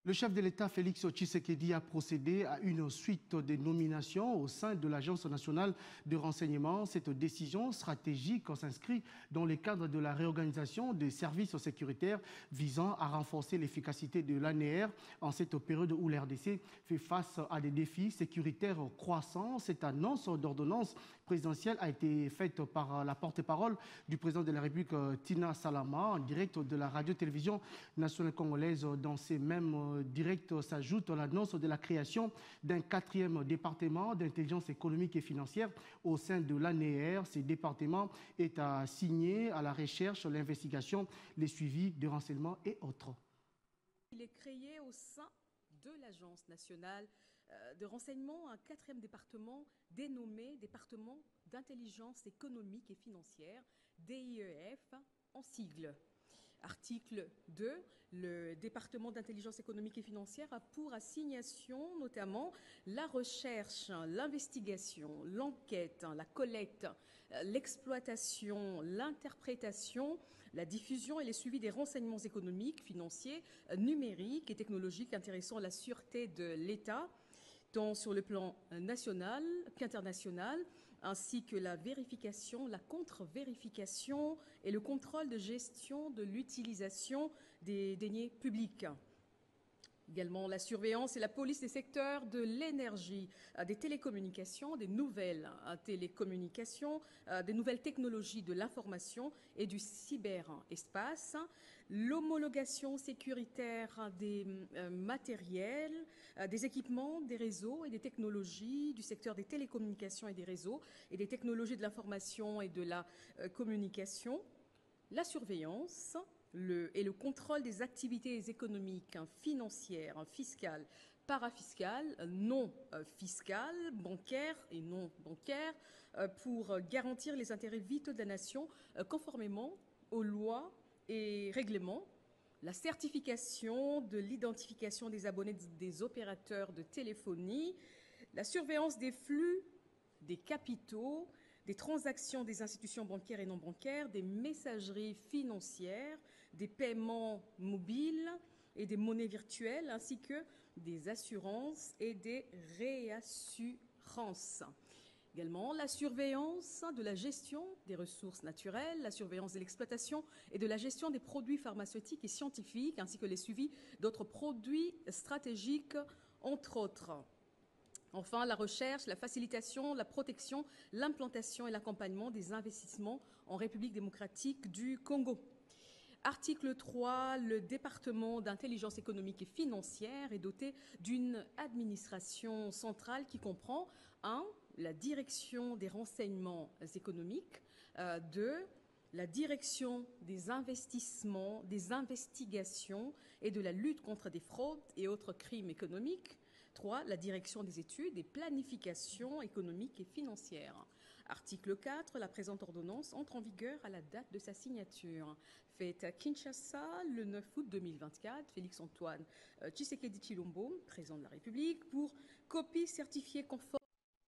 Le chef de l'État, Félix Tshisekedi, a procédé à une suite de nominations au sein de l'Agence nationale de renseignement. Cette décision stratégique s'inscrit dans le cadre de la réorganisation des services sécuritaires visant à renforcer l'efficacité de l'ANR en cette période où l'RDC fait face à des défis sécuritaires croissants. Cette annonce d'ordonnance présidentielle a été faite par la porte-parole du président de la République, Tina Salama, en direct de la radio-télévision nationale congolaise. Dans ces mêmes direct s'ajoute l'annonce de la création d'un 4e département d'intelligence économique et financière au sein de l'ANR. Ce département est assigné à la recherche, l'investigation, les suivis de renseignement et autres. Il est créé au sein de l'Agence nationale de renseignement un 4e département dénommé département d'intelligence économique et financière, DIEF en sigle. Article 2, le département d'intelligence économique et financière a pour assignation notamment la recherche, l'investigation, l'enquête, la collecte, l'exploitation, l'interprétation, la diffusion et les suivis des renseignements économiques, financiers, numériques et technologiques intéressant la sûreté de l'État, tant sur le plan national qu'international, ainsi que la vérification, la contre-vérification et le contrôle de gestion de l'utilisation des deniers publics. Également la surveillance et la police des secteurs de l'énergie, des télécommunications, des nouvelles télécommunications, des nouvelles technologies de l'information et du cyberespace, l'homologation sécuritaire des matériels, des équipements, des réseaux et des technologies du secteur des télécommunications et des réseaux et des technologies de l'information et de la communication, la surveillance, et le contrôle des activités économiques, financières, fiscales, parafiscales, non fiscales, bancaires et non bancaires, pour garantir les intérêts vitaux de la nation conformément aux lois et règlements, la certification de l'identification des abonnés des opérateurs de téléphonie, la surveillance des flux, des capitaux, des transactions des institutions bancaires et non bancaires, des messageries financières, des paiements mobiles et des monnaies virtuelles, ainsi que des assurances et des réassurances. Également, la surveillance de la gestion des ressources naturelles, la surveillance de l'exploitation et de la gestion des produits pharmaceutiques et scientifiques, ainsi que les suivis d'autres produits stratégiques, entre autres. Enfin, la recherche, la facilitation, la protection, l'implantation et l'accompagnement des investissements en République démocratique du Congo. Article 3, le département d'intelligence économique et financière est doté d'une administration centrale qui comprend 1. La direction des renseignements économiques, 2. La direction des investissements, des investigations et de la lutte contre des fraudes et autres crimes économiques, 3. La direction des études et planification économique et financière. Article 4. La présente ordonnance entre en vigueur à la date de sa signature. Faite à Kinshasa le 9 août 2024, Félix Antoine Tshisekedi Tshilombo, président de la République, pour copie certifiée conforme